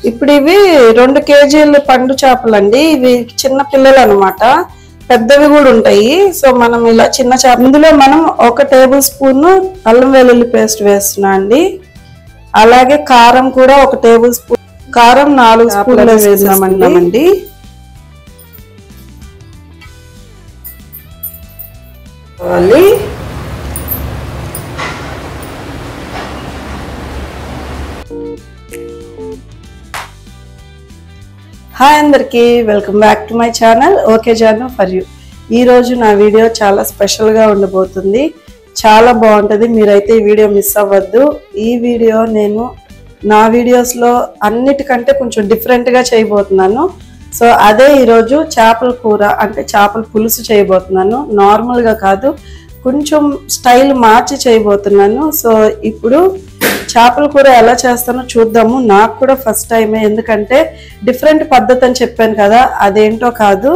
ఇప్పుడు ఇవి 2 కేజీల పండు చేపలండి. ఇవి చిన్న పిల్లలు అన్నమాట, పెద్దవి కూడా ఉంటాయి. సో మనం ఇలా చిన్న చేప, ఇందులో మనం 1 టేబుల్ స్పూన్ అల్లం వెల్లుల్లి పేస్ట్ వేస్తున్నా అండి. అలాగే కారం కూడా 1 టేబుల్ స్పూన్, కారం 4 స్పూన్లు వేస్తున్నామండి. హాయ్ అందరికి, welcome back to my channel okay Jaanu for you. ఈరోజు నా వీడియో చాలా స్పెషల్గా ఉండబోతుంది, చాలా బాగుంటుంది. మీరైతే ఈ వీడియో మిస్ అవ్వద్దు. ఈ వీడియో నేను నా వీడియోస్లో అన్నిటికంటే కొంచెం డిఫరెంట్గా చేయబోతున్నాను. సో అదే ఈరోజు చేపల కూర అంటే చేపల పులుసు చేయబోతున్నాను. నార్మల్గా కాదు, కొంచెం స్టైల్ మార్చి చేయబోతున్నాను. సో ఇప్పుడు చేపల కూర ఎలా చేస్తానో చూద్దాము. నాకు కూడా ఫస్ట్ టైమే, ఎందుకంటే డిఫరెంట్ పద్ధతి అని చెప్పాను కదా, అదేంటో కాదు,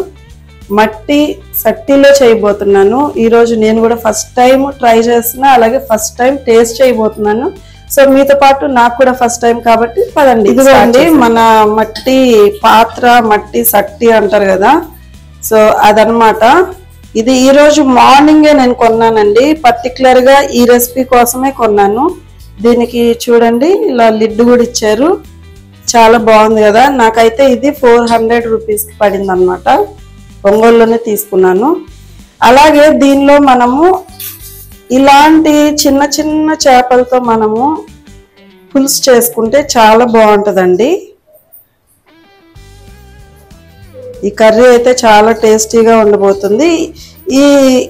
మట్టి సట్టిలో చేయబోతున్నాను. ఈరోజు నేను కూడా ఫస్ట్ టైం ట్రై చేస్తున్నా, అలాగే ఫస్ట్ టైం టేస్ట్ చేయబోతున్నాను. సో మీతో పాటు నాకు కూడా ఫస్ట్ టైం కాబట్టి పదండి. ఇదిగోండి మన మట్టి పాత్ర, మట్టి సట్టి అంటారు కదా, సో అదనమాట. ఇది ఈరోజు మార్నింగే నేను కొన్నానండి, పర్టికులర్గా ఈ రెసిపీ కోసమే కొన్నాను. దీనికి చూడండి ఇలా లిడ్ కూడా ఇచ్చారు, చాలా బాగుంది కదా. నాకైతే ఇది 400 రూపీస్కి పడింది అనమాట, ఒంగోలులోనే తీసుకున్నాను. అలాగే దీనిలో మనము ఇలాంటి చిన్న చిన్న చేపలతో మనము పులుసు చేసుకుంటే చాలా బాగుంటుందండి. ఈ కర్రీ అయితే చాలా టేస్టీగా ఉండబోతుంది.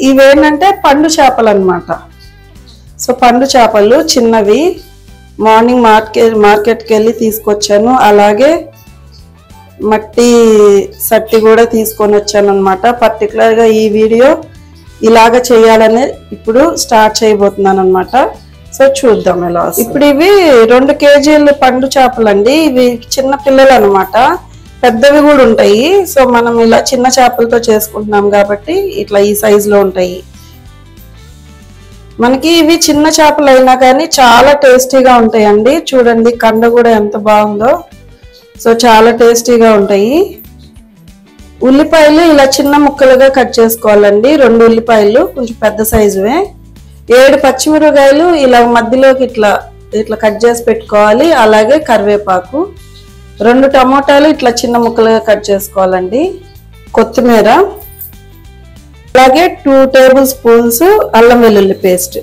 ఇవేంటంటే పండు చేపలు అన్నమాట. సో పండు చేపలు చిన్నవి మార్నింగ్ మార్కెట్కి వెళ్ళి తీసుకొచ్చాను. అలాగే మట్టి సట్టి కూడా తీసుకొని వచ్చాను అనమాట. పర్టికులర్గా ఈ వీడియో ఇలాగ చేయాలని ఇప్పుడు స్టార్ట్ చేయబోతున్నాను అనమాట. సో చూద్దాం ఎలా. ఇప్పుడు ఇవి 2 కేజీల పండు చేపలండి. ఇవి చిన్న పిల్లలు అనమాట, పెద్దవి కూడా ఉంటాయి. సో మనం ఇలా చిన్న చేపలతో చేసుకుంటున్నాం కాబట్టి ఇట్లా ఈ సైజులో ఉంటాయి. మనకి ఇవి చిన్న చేపలు అయినా కానీ చాలా టేస్టీగా ఉంటాయండి. చూడండి కండ కూడా ఎంత బాగుందో. సో చాలా టేస్టీగా ఉంటాయి. ఉల్లిపాయలు ఇలా చిన్న ముక్కలుగా కట్ చేసుకోవాలండి. 2 ఉల్లిపాయలు కొంచెం పెద్ద సైజువే. 7 పచ్చిమిరపకాయలు ఇలా మధ్యలోకి ఇట్లా కట్ చేసి పెట్టుకోవాలి. అలాగే కరివేపాకు, 2 టమోటాలు ఇట్లా చిన్న ముక్కలుగా కట్ చేసుకోవాలండి. కొత్తిమీర, అలాగే 2 టేబుల్ స్పూన్స్ అల్లం వెల్లుల్లి పేస్ట్,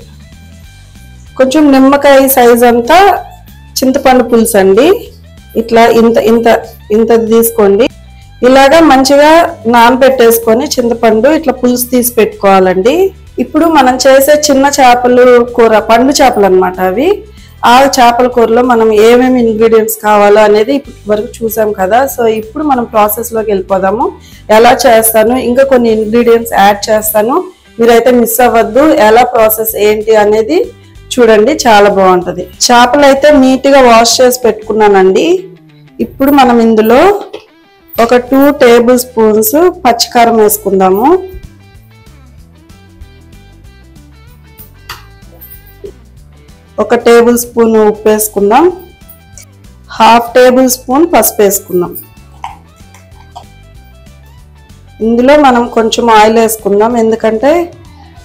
కొంచెం నిమ్మకాయ సైజ్ అంతా చింతపండు పులుసు అండి. ఇట్లా ఇంత తీసుకోండి. ఇలాగా మంచిగా నానబెట్టేసుకొని చింతపండు ఇట్లా పులుసు తీసి పెట్టుకోవాలండి. ఇప్పుడు మనం చేసే చిన్న చేపలు కూర పండు చేపలు అనమాట అవి. ఆ చేపల కూరలో మనం ఏమేమి ఇంగ్రీడియంట్స్ కావాలో అనేది ఇప్పటి వరకు చూసాం కదా. సో ఇప్పుడు మనం ప్రాసెస్లోకి వెళ్ళిపోదాము. ఎలా చేస్తాను, ఇంకా కొన్ని ఇంగ్రీడియంట్స్ యాడ్ చేస్తాను, మీరైతే మిస్ అవ్వద్దు. ఎలా ప్రాసెస్ ఏంటి అనేది చూడండి, చాలా బాగుంటుంది. చేపలు అయితే నీట్గా వాష్ చేసి పెట్టుకున్నానండి. ఇప్పుడు మనం ఇందులో ఒక 2 టేబుల్ స్పూన్స్ పచ్చికారం వేసుకుందాము. ఒక టేబుల్ స్పూన్ ఉప్పు వేసుకుందాం. 1/2 టేబుల్ స్పూన్ పసుపు వేసుకుందాం. ఇందులో మనం కొంచెం ఆయిల్ వేసుకుందాం, ఎందుకంటే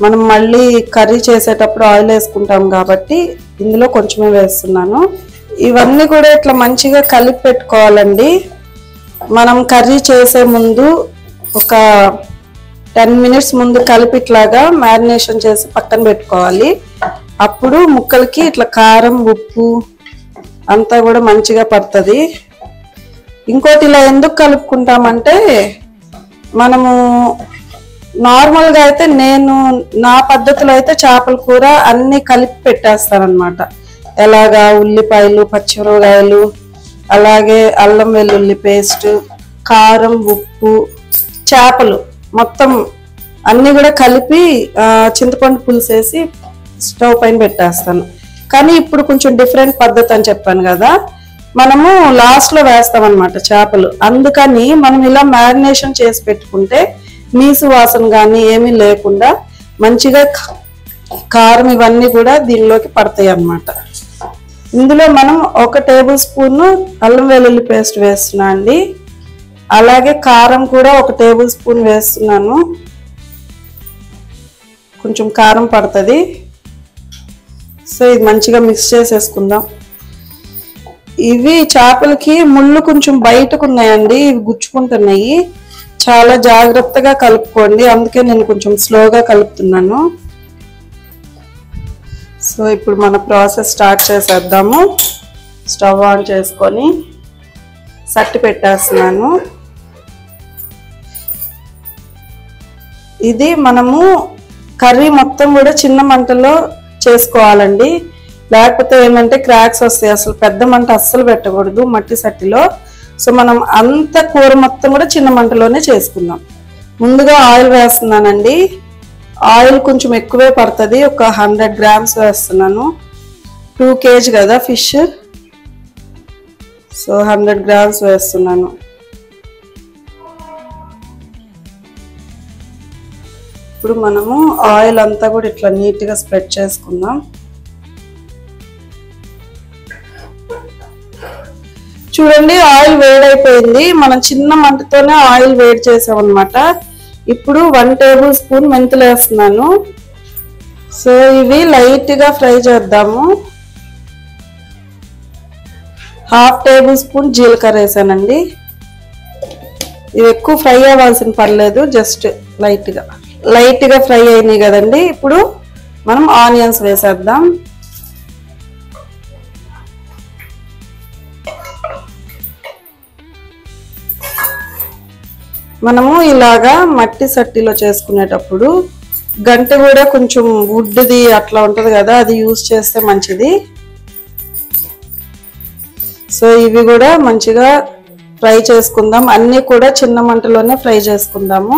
మనం మళ్ళీ కర్రీ చేసేటప్పుడు ఆయిల్ వేసుకుంటాం కాబట్టి ఇందులో కొంచెమే వేస్తున్నాను. ఇవన్నీ కూడా ఇట్లా మంచిగా కలిపి పెట్టుకోవాలండి. మనం కర్రీ చేసే ముందు ఒక 10 మినిట్స్ ముందు కలిపి ఇట్లాగా మ్యారినేషన్ చేసి పక్కన పెట్టుకోవాలి. అప్పుడు ముక్కలకి ఇట్లా కారం, ఉప్పు అంతా కూడా మంచిగా పడుతుంది. ఇంకోటి ఇలా ఎందుకు కలుపుకుంటామంటే, మనము నార్మల్గా అయితే నేను నా పద్ధతిలో అయితే చేపల కూర అన్నీ కలిపి పెట్టేస్తాను అనమాట. ఎలాగా ఉల్లిపాయలు, పచ్చిమిరపకాయలు, అలాగే అల్లం వెల్లుల్లి పేస్ట్, కారం, ఉప్పు, చేపలు మొత్తం అన్నీ కూడా కలిపి చింతపండు పులుసు వేసి స్టవ్ పైన పెట్టేస్తాను. కానీ ఇప్పుడు కొంచెం డిఫరెంట్ పద్ధతి అని చెప్పాను కదా, మనము లాస్ట్లో వేస్తాం అనమాట చేపలు. అందుకని మనం ఇలా మ్యారినేషన్ చేసి పెట్టుకుంటే నీసు వాసన కానీ ఏమీ లేకుండా మంచిగా కారం ఇవన్నీ కూడా దీనిలోకి పడతాయి అన్నమాట. ఇందులో మనం 1 టేబుల్ స్పూన్ అల్లం వెల్లుల్లి పేస్ట్ వేస్తున్నా అండి. అలాగే కారం కూడా 1 టేబుల్ స్పూన్ వేస్తున్నాను. కొంచెం కారం పడుతుంది. సో ఇది మంచిగా మిక్స్ చేసేసుకుందాం. ఇవి చేపలకి ముళ్ళు కొంచెం బయటకు ఉన్నాయండి, ఇవి గుచ్చుకుంటున్నాయి. చాలా జాగ్రత్తగా కలుపుకోండి, అందుకే నేను కొంచెం స్లోగా కలుపుతున్నాను. సో ఇప్పుడు మన ప్రాసెస్ స్టార్ట్ చేసేద్దాము. స్టవ్ ఆన్ చేసుకొని సట్టి పెట్టేస్తున్నాను. ఇది మనము కర్రీ మొత్తం కూడా చిన్న మంటలో చేసుకోవాలండి, లేకపోతే ఏంటంటే క్రాక్స్ వస్తాయి. అసలు పెద్ద మంట అస్సలు పెట్టకూడదు మట్టి సట్టిలో. సో మనం అంత కూర మొత్తం కూడా చిన్న మంటలోనే చేసుకుందాం. ముందుగా ఆయిల్ వేస్తున్నానండి. ఆయిల్ కొంచెం ఎక్కువే పడుతుంది, ఒక 100 గ్రామ్స్ వేస్తున్నాను. 2 kg కదా ఫిష్, సో 100 గ్రామ్స్ వేస్తున్నాను. ఇప్పుడు మనము ఆయిల్ అంతా కూడా ఇట్లా నీట్గా స్ప్రెడ్ చేసుకుందాం. చూడండి ఆయిల్ వేడైపోయింది. మనం చిన్న మంటతోనే ఆయిల్ వేడి చేసామన్నమాట. ఇప్పుడు 1 టేబుల్ స్పూన్ మెంతులు వేస్తున్నాను. సో ఇవి లైట్గా ఫ్రై చేద్దాము. 1/2 టేబుల్ స్పూన్ జీలకర్ర వేసానండి. ఇవి ఎక్కువ ఫ్రై అవ్వాల్సిన పర్లేదు, జస్ట్ లైట్గా ఫ్రై అయినాయి కదండి. ఇప్పుడు మనం ఆనియన్స్ వేసేద్దాం. మనము ఇలాగా మట్టి సట్టిలో చేసుకునేటప్పుడు గంటె కూడా కొంచెం వుడ్ది అట్లా ఉంటుంది కదా, అది యూజ్ చేస్తే మంచిది. సో ఇవి కూడా మంచిగా ఫ్రై చేసుకుందాం. అన్నీ కూడా చిన్న మంటలోనే ఫ్రై చేసుకుందాము.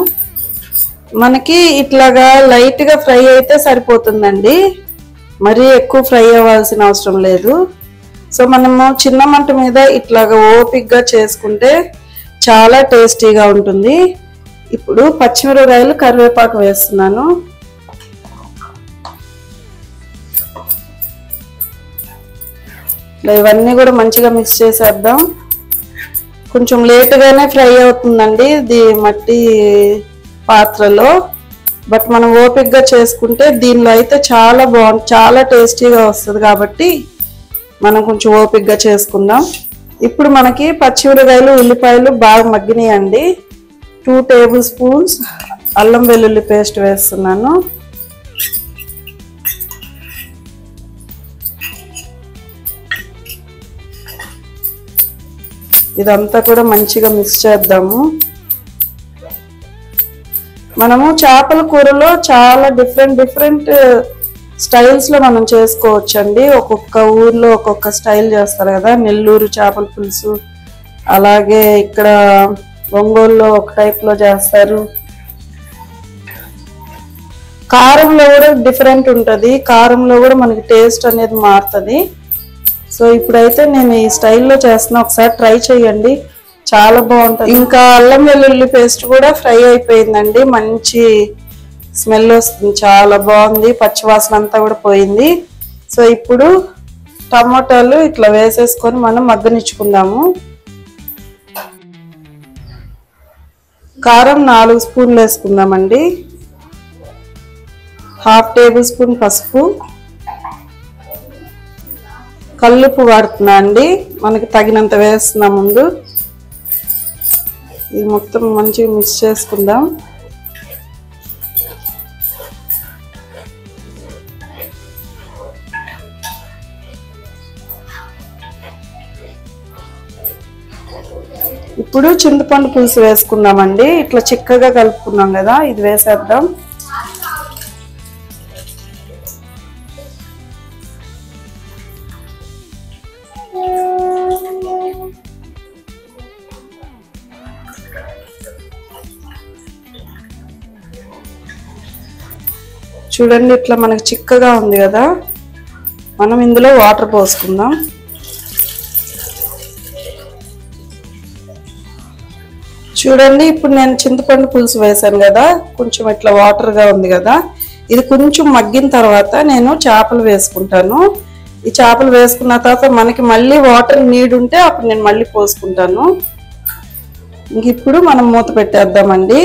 మనకి ఇట్లాగా లైట్గా ఫ్రై అయితే సరిపోతుందండి, మరీ ఎక్కువ ఫ్రై అవ్వాల్సిన అవసరం లేదు. సో మనము చిన్న మంట మీద ఇట్లాగా ఓపిక్గా చేసుకుంటే చాలా టేస్టీగా ఉంటుంది. ఇప్పుడు పచ్చిమిరపకాయలు, కరివేపాకు వేస్తున్నాను. ఇవన్నీ కూడా మంచిగా మిక్స్ చేసేద్దాం. కొంచెం లేటుగానే ఫ్రై అవుతుందండి ఇది మట్టి పాత్రలో, బట్ మనం ఓపిక్గా చేసుకుంటే దీనిలో అయితే చాలా బాగుంటుంది, చాలా టేస్టీగా వస్తుంది. కాబట్టి మనం కొంచెం ఓపిక్గా చేసుకుందాం. ఇప్పుడు మనకి పచ్చిమిరపకాయలు, ఉల్లిపాయలు బాగా మగ్గినాయండి. 2 టేబుల్ స్పూన్స్ అల్లం వెల్లుల్లి పేస్ట్ వేస్తున్నాను. ఇదంతా కూడా మంచిగా మిక్స్ చేద్దాము. మనము చేపల కూరలో చాలా డిఫరెంట్ స్టైల్స్ లో మనం చేసుకోవచ్చండి. ఒక్కొక్క ఊర్లో ఒక్కొక్క స్టైల్ చేస్తారు కదా. నెల్లూరు చేపల పులుసు, అలాగే ఇక్కడ ఒంగోలులో ఒక టైప్ లో చేస్తారు. కారంలో కూడా డిఫరెంట్ ఉంటుంది, కారంలో కూడా మనకి టేస్ట్ అనేది మారుతుంది. సో ఇప్పుడైతే నేను ఈ స్టైల్లో చేస్తున్నా, ఒకసారి ట్రై చేయండి, చాలా బాగుంటుంది. ఇంకా అల్లం వెల్లుల్లి పేస్ట్ కూడా ఫ్రై అయిపోయిందండి, మంచి స్మెల్ వస్తుంది, చాలా బాగుంది, పచ్చివాసన అంతా కూడా పోయింది. సో ఇప్పుడు టమాటాలు ఇట్లా వేసేసుకొని మనం మగ్గనిచ్చుకుందాము. కారం 4 స్పూన్లు వేసుకుందామండి. 1/2 టేబుల్ స్పూన్ పసుపు, కల్లుప్పు వాడుతున్నా అండి, మనకి తగినంత వేస్తున్నా. ముందు ఇది మొత్తం మంచిగా మిక్స్ చేసుకుందాం. ఇప్పుడు చింతపండు పులుసు వేసుకుందామండి. ఇట్లా చిక్కగా కలుపుకున్నాం కదా, ఇది వేసేద్దాం. చూడండి ఇట్లా మనకి చిక్కగా ఉంది కదా, మనం ఇందులో వాటర్ పోసుకుందాం. చూడండి ఇప్పుడు నేను చింతపండు పులుసు వేసాను కదా, కొంచెం ఇట్లా వాటర్గా ఉంది కదా, ఇది కొంచెం మగ్గిన తర్వాత నేను చేపలు వేసుకుంటాను. ఈ చేపలు వేసుకున్న తర్వాత మనకి మళ్ళీ వాటర్ నీడ్ ఉంటే అప్పుడు నేను మళ్ళీ పోసుకుంటాను. ఇంక ఇప్పుడు మనం మూత పెట్టేద్దామండి.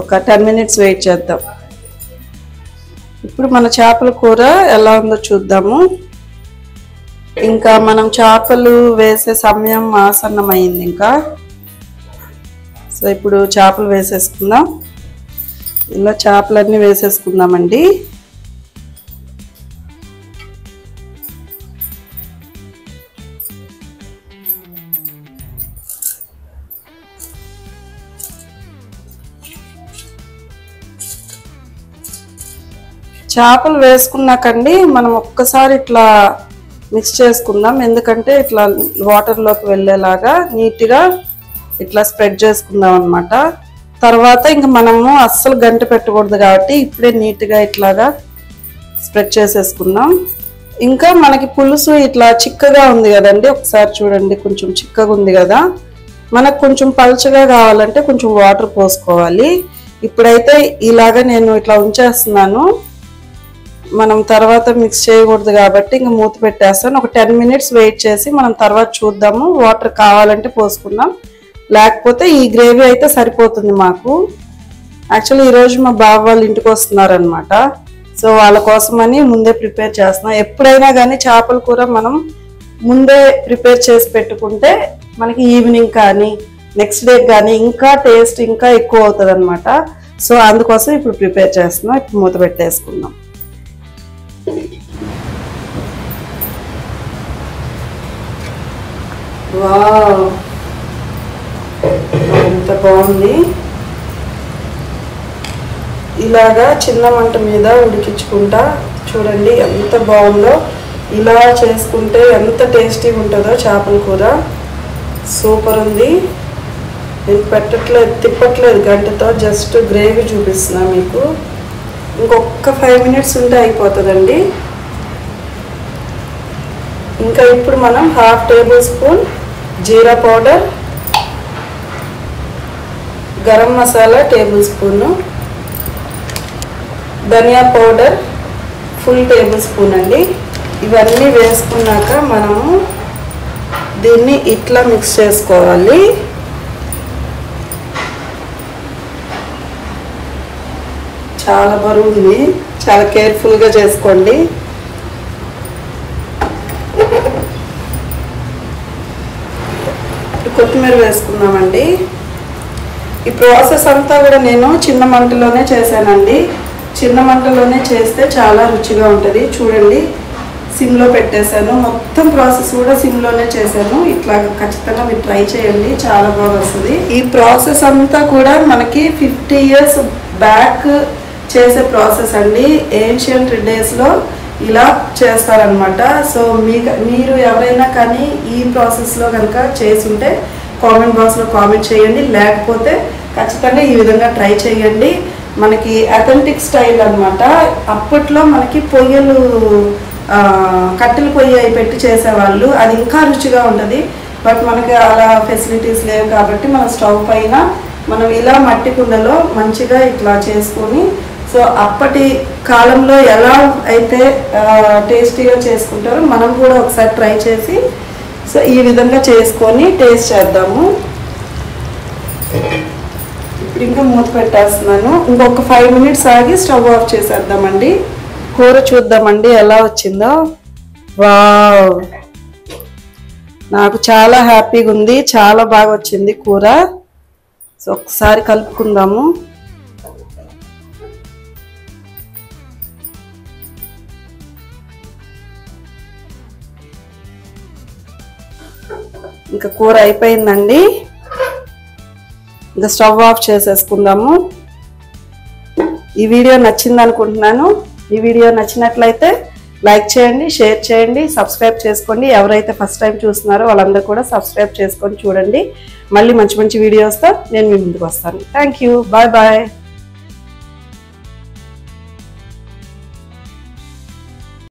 ఒక 10 minutes వెయిట్ చేద్దాం. ఇప్పుడు మన చేపల కూర ఎలా ఉందో చూద్దాము. ఇంకా మనం చేపలు వేసే సమయం ఆసన్నమైంది ఇంకా. సో ఇప్పుడు చేపలు వేసేసుకుందాం. ఇలా చేపలన్నీ వేసేసుకుందామండి. చేపలు వేసుకున్నాకండి మనం ఒక్కసారి ఇట్లా మిక్స్ చేసుకుందాం. ఎందుకంటే ఇట్లా వాటర్లోకి వెళ్ళేలాగా నీట్గా ఇట్లా స్ప్రెడ్ చేసుకుందాం అన్నమాట. తర్వాత ఇంక మనము అస్సలు గంట పెట్టకూడదు కాబట్టి ఇప్పుడే నీట్గా ఇట్లాగా స్ప్రెడ్ చేసేసుకుందాం. ఇంకా మనకి పులుసు ఇట్లా చిక్కగా ఉంది కదండి, ఒకసారి చూడండి, కొంచెం చిక్కగా ఉంది కదా. మనకు కొంచెం పల్చగా కావాలంటే కొంచెం వాటర్ పోసుకోవాలి. ఇప్పుడైతే ఇలాగా నేను ఇట్లా ఉంచేస్తున్నాను. మనం తర్వాత మిక్స్ చేయకూడదు కాబట్టి ఇంక మూత పెట్టేస్తాను. ఒక 10 minutes వెయిట్ చేసి మనం తర్వాత చూద్దాము. వాటర్ కావాలంటే పోసుకుందాం, లేకపోతే ఈ గ్రేవీ అయితే సరిపోతుంది మాకు. యాక్చువల్లీ ఈరోజు మా బావ వాళ్ళ ఇంటికి వస్తున్నారనమాట. సో వాళ్ళ కోసమని ముందే ప్రిపేర్ చేస్తున్నాం. ఎప్పుడైనా కానీ చేపల కూర మనం ముందే ప్రిపేర్ చేసి పెట్టుకుంటే మనకి ఈవినింగ్ కానీ నెక్స్ట్ డే కానీ ఇంకా టేస్ట్ ఇంకా ఎక్కువ అవుతుంది అనమాట. సో అందుకోసం ఇప్పుడు ప్రిపేర్ చేస్తున్నాం. ఇప్పుడు మూత పెట్టేసుకుందాం. వావ్, ఎంత బాగుంది. ఇలాగా చిన్న మంట మీద ఉడికించుకుంటా చూడండి ఎంత బాగుందో. ఇలా చేసుకుంటే ఎంత టేస్టీగా ఉంటుందో చేపల కూర. సూపర్ ఉంది. నేను పెట్టట్లేదు, తిప్పట్లేదు గంటతో, జస్ట్ గ్రేవీ చూపిస్తున్నా మీకు. ఇంకొక 5 minutes ఉంటే అయిపోతుందండి. ఇంకా ఇప్పుడు మనం 1/2 tablespoon జీరా పౌడర్, గరం మసాలా tablespoon, ధనియా పౌడర్ full tablespoon అండి. ఇవన్నీ వేసుకున్నాక మనము దీన్ని ఇట్లా మిక్స్ చేసుకోవాలి. చాలా బరువు ఉంది, చాలా కేర్ఫుల్గా చేసుకోండి. కొత్తిమీర వేసుకుందామండి. ఈ ప్రాసెస్ అంతా కూడా నేను చిన్న మంటలోనే చేశానండి. చిన్న మంటలోనే చేస్తే చాలా రుచిగా ఉంటుంది. చూడండి, సిమ్లో పెట్టేశాను. మొత్తం ప్రాసెస్ కూడా సిమ్లోనే చేశాను. ఇట్లా ఖచ్చితంగా మీరు ట్రై చేయండి, చాలా బాగా వస్తుంది. ఈ ప్రాసెస్ అంతా కూడా మనకి 50 years బ్యాక్ చేసే ప్రాసెస్ అండి. ఏన్షియంట్ డేస్లో ఇలా చేస్తారనమాట. సో మీరు ఎవరైనా కానీ ఈ ప్రాసెస్లో కనుక చేసుంటే కామెంట్ బాక్స్లో కామెంట్ చేయండి, లేకపోతే ఖచ్చితంగా ఈ విధంగా ట్రై చేయండి. మనకి అథెంటిక్ స్టైల్ అనమాట. అప్పట్లో మనకి పొయ్యలు, కట్టెల పొయ్యి అవి పెట్టి చేసేవాళ్ళు. అది ఇంకా రుచిగా ఉంటుంది. బట్ మనకి అలా ఫెసిలిటీస్ లేవు కాబట్టి మన స్టవ్ పైన మనం ఇలా మట్టి కుండలో మంచిగా ఇట్లా చేసుకొని, సో అప్పటి కాలంలో ఎలా అయితే టేస్టీగా చేసుకుంటారో మనం కూడా ఒకసారి ట్రై చేసి సో ఈ విధంగా చేసుకొని టేస్ట్ చేద్దాము. ఇప్పుడు ఇంకా మూత పెట్టేస్తున్నాను. ఇంకొక 5 minutes ఆగి స్టవ్ ఆఫ్ చేసేద్దామండి. కూర చూద్దామండి ఎలా వచ్చిందో. వావ్, నాకు చాలా హ్యాపీగా ఉంది, చాలా బాగా వచ్చింది కూర. సో ఒకసారి కలుపుకుందాము. ఇంకా కూర అయిపోయిందండి. ఇంకా స్టవ్ ఆఫ్ చేసేసుకుందాము. ఈ వీడియో నచ్చింది అనుకుంటున్నాను. ఈ వీడియో నచ్చినట్లయితే లైక్ చేయండి, షేర్ చేయండి, సబ్స్క్రైబ్ చేసుకోండి. ఎవరైతే ఫస్ట్ టైం చూస్తున్నారో వాళ్ళందరూ కూడా సబ్స్క్రైబ్ చేసుకొని చూడండి. మళ్ళీ మంచి మంచి వీడియోస్తో నేను మీ ముందుకు వస్తాను. Thank you, bye bye.